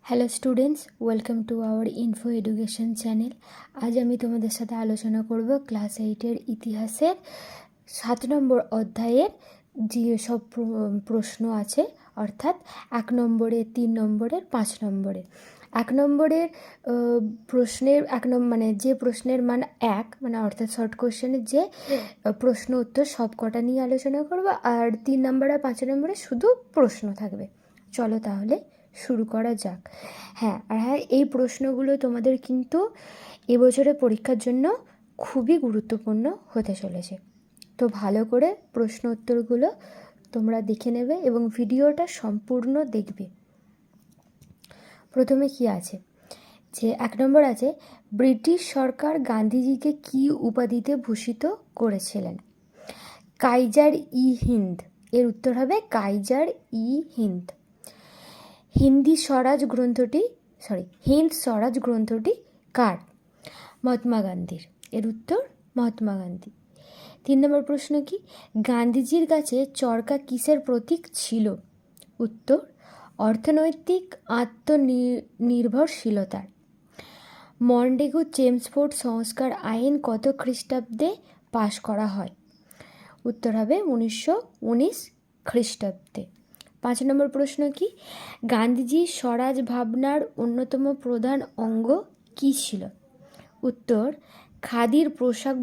Hello students, welcome to our info education channel. আজ আমি তোমাদের সাথে আলোচনা করব ক্লাস 8-এর ইতিহাসের 7 নম্বর অধ্যায়ের যে সব প্রশ্ন আছে, অর্থাৎ 1 নম্বরের, 3 নম্বরের, 5 নম্বরের। 1 নম্বরের প্রশ্নের যে প্রশ্নের মান 1, মানে অর্থাৎ শর্ট কোশ্চেনের যে প্রশ্ন উত্তর সব কটা নিয়ে আলোচনা করব, আর 3 নম্বর আর 5 নম্বরে শুধু প্রশ্ন থাকবে। চলো তাহলে শুরু করা যাক। এই প্রশ্নগুলো তোমাদের কিন্তু এবছরের পরীক্ষার জন্য খুবই গুরুত্বপূর্ণ হতে চলেছে। তো ভালো করে প্রশ্ন উত্তরগুলো তোমরা দেখে নেবে এবং ভিডিওটা সম্পূর্ণ দেখবে। প্রথমে কি আছে, যে 1 নম্বর আছে, ব্রিটিশ সরকার গান্ধীজিকে কি উপাধিতে ভূষিত করেছিলেন? কাইজার ই হিন্দ। এর উত্তর হবে কাইজার ই হিন্দ। হিন্দ স্বরাজ গ্রন্থটি কার? মহাত্মা গান্ধীর। এর উত্তর মহাত্মা গান্ধী। 3 নম্বর প্রশ্ন কি, গান্ধীজির কাছে চরকা কিসের প্রতীক ছিল? উত্তর অর্থনৈতিক আত্মনির্ভরশীলতার। মন্টেগু চেমসফোর্ড সংস্কার আইন কত খ্রিস্টাব্দে পাশ করা হয়? উত্তর হবে 1919 খ্রিস্টাব্দে। 5 নম্বর প্রশ্ন কি, গান্ধীজির স্বরাজ ভাবনার অন্যতম প্রধান অঙ্গ কী ছিল? উত্তর খাদির পোশাক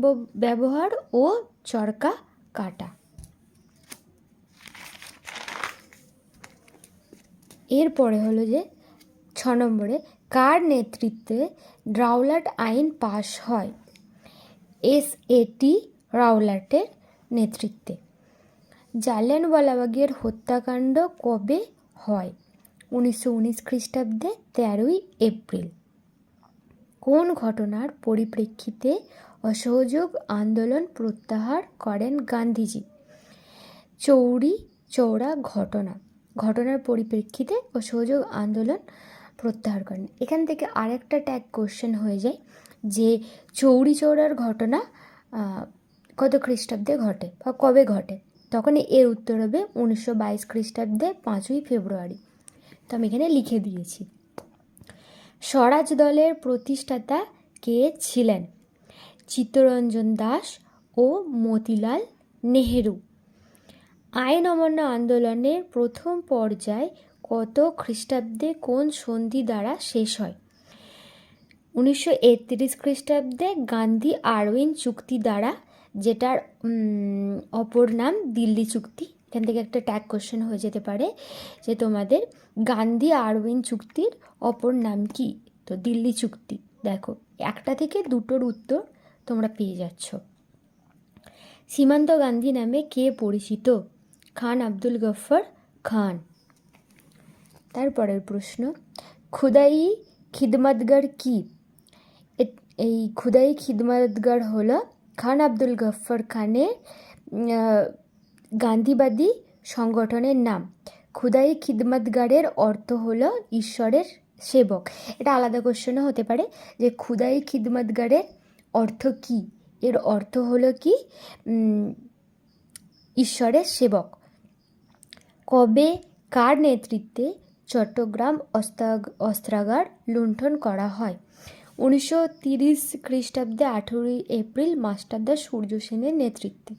ব্যবহার ও চরকা কাটা। এরপরে হলো যে 6 নম্বরে, কার নেতৃত্বে রাওলাট আইন পাশ হয়? SAT রাওলাটের নেতৃত্বে। জালিয়ানওয়ালাবাগের হত্যাকাণ্ড কবে হয়? 1919 খ্রিস্টাব্দে 13ই এপ্রিল। কোন ঘটনার পরিপ্রেক্ষিতে অসহযোগ আন্দোলন প্রত্যাহার করেন গান্ধীজি? চৌরি চৌরা ঘটনার পরিপ্রেক্ষিতে অসহযোগ আন্দোলন প্রত্যাহার করেন। এখান থেকে আরেকটা ট্যাগ কোশ্চেন হয়ে যায় যে চৌরি চৌরার ঘটনা কত খ্রিস্টাব্দে ঘটে বা কবে ঘটে? তখন এর উত্তর হবে 1922 খ্রিস্টাব্দে 5ই ফেব্রুয়ারি। তো আমি এখানে লিখে দিয়েছি। স্বরাজ দলের প্রতিষ্ঠাতা কে ছিলেন? চিত্তরঞ্জন দাস ও মতিলাল নেহেরু। আইন অমান্য আন্দোলনের প্রথম পর্যায় কত খ্রিস্টাব্দে কোন সন্ধি দ্বারা শেষ হয়? 1931 খ্রিস্টাব্দে গান্ধী আরউইন চুক্তি দ্বারা, যেটার অপর নাম দিল্লি চুক্তি। এখান থেকে একটা ট্যাগ কোশ্চেন হয়ে যেতে পারে যে তোমাদের গান্ধী আরউইন চুক্তির অপর নাম কি? তো দিল্লি চুক্তি। দেখো, একটা থেকে দুটোর উত্তর তোমরা পেয়ে যাচ্ছ। সীমান্ত গান্ধী নামে কে পরিচিত? খান আব্দুল গফর খান। তারপরের প্রশ্ন, খুদাই খিদমতগর কি? এই খুদাই খিদমতগর হলো খান আব্দুল গফর খানের গান্ধীবাদী সংগঠনের নাম। খুদাই খিদমতগরের অর্থ হলো ঈশ্বরের সেবক। এটা আলাদা কোশ্চেনও হতে পারে যে খুদাই খিদমতগরের অর্থ কি? এর অর্থ হলো কি ঈশ্বরের সেবক। কবে কার নেতৃত্বে চট্টগ্রাম অস্ত্রাগার লুণ্ঠন করা হয়? 1930 খ্রিস্টাব্দে 18ই এপ্রিল মাস্টারদা সূর্য সেনের নেতৃত্বে।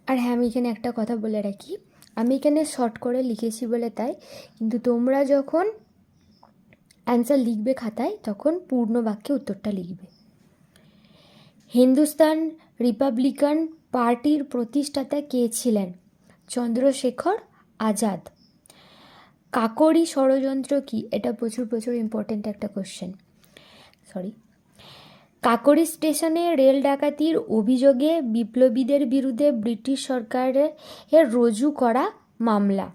আর আমি এখানে একটা কথা বলে রাখি, আমি এখানে শর্ট করে লিখেছি বলে তাই, কিন্তু তোমরা যখন অ্যান্সার লিখবে খাতায় তখন পূর্ণ বাক্যে উত্তরটা লিখবে। হিন্দুস্তান রিপাবলিকান পার্টির প্রতিষ্ঠাতা কে ছিলেন? চন্দ্রশেখর আজাদ। কাকোরি ষড়যন্ত্র কি? এটা প্রচুর ইম্পর্টেন্ট একটা কোশ্চেন। কাকোরি স্টেশনে রেল ডাকাতির অভিযোগে বিপ্লবীদের বিরুদ্ধে ব্রিটিশ সরকারের রুজু করা মামলা,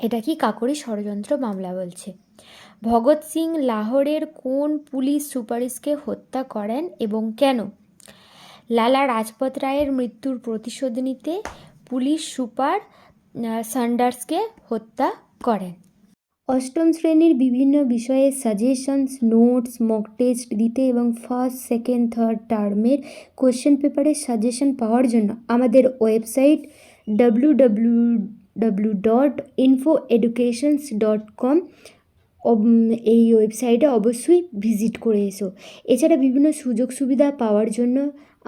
এটা কি কাকোরি ষড়যন্ত্র মামলা বলছে। ভগৎ সিং লাহোরের কোন পুলিশ সুপারিশকে হত্যা করেন এবং কেন? লালা রাজপথ রায়ের মৃত্যুর প্রতিশোধ নিতে পুলিশ সুপার স্যান্ডার্সকে হত্যা করেন। অষ্টম শ্রেণীর বিভিন্ন বিষয়ে সাজেশনস, নোটস, মক টেস্ট দিতে এবং ফার্স্ট, সেকেন্ড, থার্ড টার্মের কোশ্চেন পেপারের সাজেশন পাওয়ার জন্য আমাদের ওয়েবসাইট www.infoeducations.com এই ওয়েবসাইটে অবশ্যই ভিজিট করে এসো। এছাড়া বিভিন্ন সুযোগ সুবিধা পাওয়ার জন্য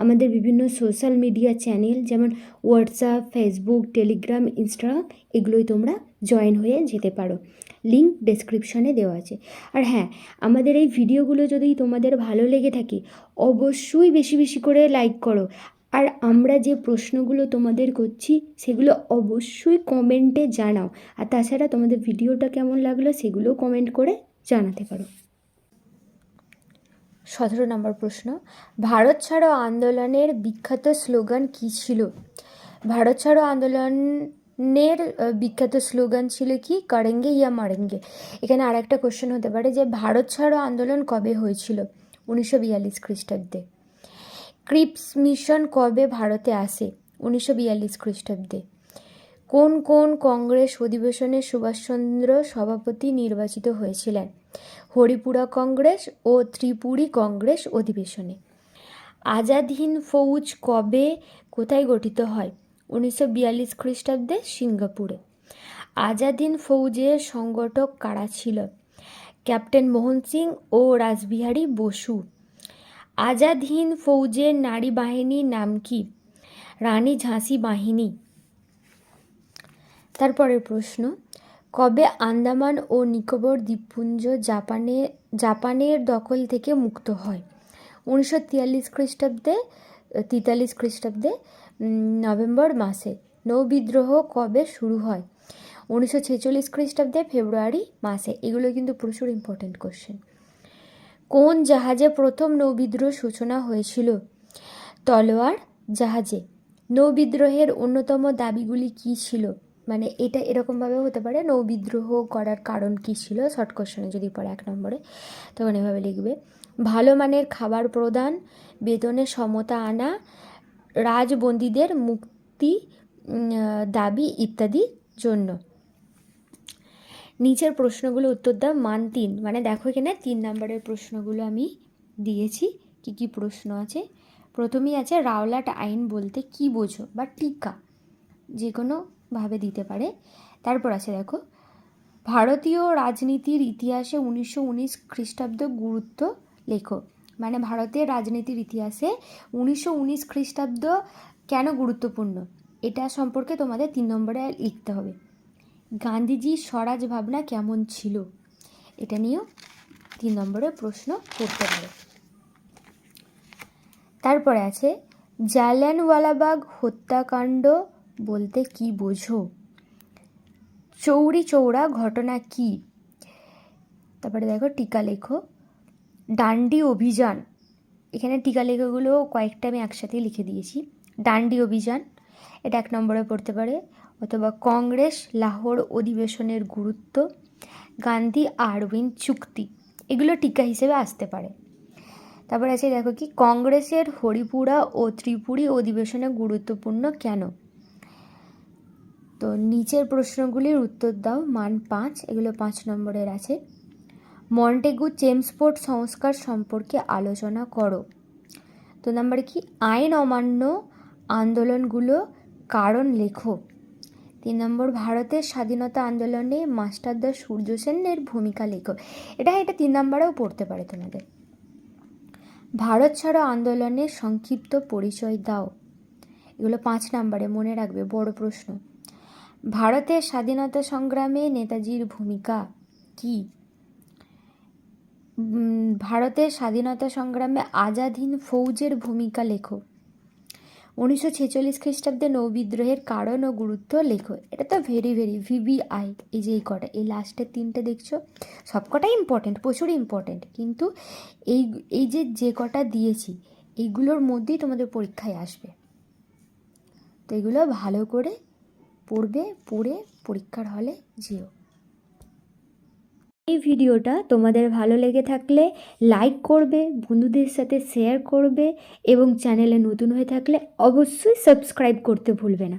আমাদের বিভিন্ন সোশ্যাল মিডিয়া চ্যানেল যেমন হোয়াটসঅ্যাপ, ফেসবুক, টেলিগ্রাম, ইনস্টাগ্রাম এগুলোই তোমরা জয়েন হয়ে যেতে পারো। লিঙ্ক ডেসক্রিপশানে দেওয়া আছে। আর হ্যাঁ, আমাদের এই ভিডিওগুলো যদি তোমাদের ভালো লেগে থাকে অবশ্যই বেশি বেশি করে লাইক করো। আর আমরা যে প্রশ্নগুলো তোমাদের করছি সেগুলো অবশ্যই কমেন্টে জানাও। আর তাছাড়া তোমাদের ভিডিওটা কেমন লাগলো সেগুলোও কমেন্ট করে জানাতে পারো। 17 নম্বর প্রশ্ন, ভারত ছাড়ো আন্দোলনের বিখ্যাত স্লোগান কী ছিল? ভারত ছাড়ো আন্দোলনের বিখ্যাত স্লোগান ছিল কি? করেঙ্গে ইয়া মারেঙ্গে। এখানে আর একটা কোশ্চেন হতে পারে যে ভারত ছাড়ো আন্দোলন কবে হয়েছিল? 1942 খ্রিস্টাব্দে। ক্রিপস মিশন কবে ভারতে আসে? 1942 খ্রিস্টাব্দে। কোন কোন কংগ্রেস অধিবেশনে সুভাষচন্দ্র সভাপতি নির্বাচিত হয়েছিলেন? হরিপুরা কংগ্রেস ও ত্রিপুরী কংগ্রেস অধিবেশনে। আজাদ হিন্দ ফৌজ কবে কোথায় গঠিত হয়? 1942 খ্রিস্টাব্দে সিঙ্গাপুরে। আজাদ হিন্দ ফৌজের সংগঠক কারা ছিল? ক্যাপ্টেন মোহন সিং ও রাসবিহারী বসু। আজাদ হিন্দ ফৌজের নারী বাহিনীর নাম কি? রানী ঝাঁসি বাহিনী। তারপরের প্রশ্ন, কবে আন্দামান ও নিকোবর দ্বীপপুঞ্জ জাপানের দখল থেকে মুক্ত হয়? 1943 খ্রিস্টাব্দে 43 খ্রিস্টাব্দে নভেম্বর মাসে। নৌবিদ্রোহ কবে শুরু হয়? 1946 খ্রিস্টাব্দে ফেব্রুয়ারি মাসে। এগুলো কিন্তু প্রচুর ইম্পর্টেন্ট কোশ্চেন। কোন জাহাজে প্রথম নৌবিদ্রোহ সূচনা হয়েছিল? তলোয়ার জাহাজে। নৌবিদ্রোহের অন্যতম দাবিগুলি কী ছিল? মানে এটা এরকমভাবেও হতে পারে, নৌবিদ্রোহ করার কারণ কী ছিল, শর্ট কোশ্চেনে যদি পড়ে 1 নম্বরে তখন এভাবে লিখবে। ভালো মানের খাবার প্রদান, বেতনে সমতা আনা, রাজবন্দীদের মুক্তি দাবি ইত্যাদির জন্য। নিচের প্রশ্নগুলো উত্তর দাও। মান 3, মানে দেখো এখানে 3 নম্বরের প্রশ্নগুলো আমি দিয়েছি। কি কি প্রশ্ন আছে? প্রথমেই আছে রাওলাট আইন বলতে কি বোঝো, বা টিকা যে কোনোভাবে দিতে পারে। তারপর আছে দেখো ভারতীয় রাজনীতির ইতিহাসে 1919 খ্রিস্টাব্দ গুরুত্ব লেখো। মানে ভারতের রাজনীতির ইতিহাসে 1919 খ্রিস্টাব্দ কেন গুরুত্বপূর্ণ এটা সম্পর্কে তোমাদের 3 নম্বরে লিখতে হবে। গান্ধীজির স্বরাজ ভাবনা কেমন ছিল, এটা নিয়েও 3 নম্বরের প্রশ্ন করতে পারে। তারপরে আছে জালিয়ানওয়ালাবাগ হত্যাকাণ্ড বলতে কি বোঝো? চৌরি চৌরা ঘটনা কি? তারপরে দেখো টিকা লেখো। ডান্ডি অভিযান, এখানে টিকা লেখাগুলো কয়েকটা আমি একসাথে লিখে দিয়েছি। ডান্ডি অভিযান এটা 1 নম্বরে পড়তে পারে, অথবা কংগ্রেস লাহোর অধিবেশনের গুরুত্ব, গান্ধী আরউইন চুক্তি, এগুলো টিকা হিসেবে আসতে পারে। তারপর আছে দেখো কি কংগ্রেসের হরিপুরা ও ত্রিপুরী অধিবেশনে গুরুত্বপূর্ণ কেন? তো নিচের প্রশ্নগুলির উত্তর দাও। মান 5, এগুলো 5 নম্বরের আছে। মন্টেগু চেমস্ফোর্ড সংস্কার সম্পর্কে আলোচনা করো। তো নাম্বার কি আইন অমান্য আন্দোলনগুলো কারণ লেখো। 3 নম্বর ভারতের স্বাধীনতা আন্দোলনে মাস্টারদা সূর্য সেনের ভূমিকা লেখো। এটা 3 নম্বরেও পড়তে পারে তোমাদের। ভারত ছাড়ো আন্দোলনের সংক্ষিপ্ত পরিচয় দাও। এগুলো 5 নম্বরে, মনে রাখবে, বড় প্রশ্ন। ভারতের স্বাধীনতা সংগ্রামে নেতাজির ভূমিকা কি? ভারতের স্বাধীনতা সংগ্রামে আজাদ হিন্দ ফৌজের ভূমিকা লেখো। 1946 খ্রিস্টাব্দে নৌবিদ্রোহের কারণ ও গুরুত্ব লেখো। এটা তো ভেরি ভিভিআই, এই যে এই কটা, এই লাস্টের 3টে দেখছো সবকটাই ইম্পর্টেন্ট, প্রচুর ইম্পর্টেন্ট, কিন্তু এই যে কটা দিয়েছি এইগুলোর মধ্যেই তোমাদের পরীক্ষায় আসবে। তো এগুলো ভালো করে পড়বে, পড়ে পরীক্ষার হলে যেও। এই ভিডিওটা তোমাদের ভালো লেগে থাকলে লাইক করবে, বন্ধুদের সাথে শেয়ার করবে এবং চ্যানেলে নতুন হয়ে থাকলে অবশ্যই সাবস্ক্রাইব করতে ভুলবে না।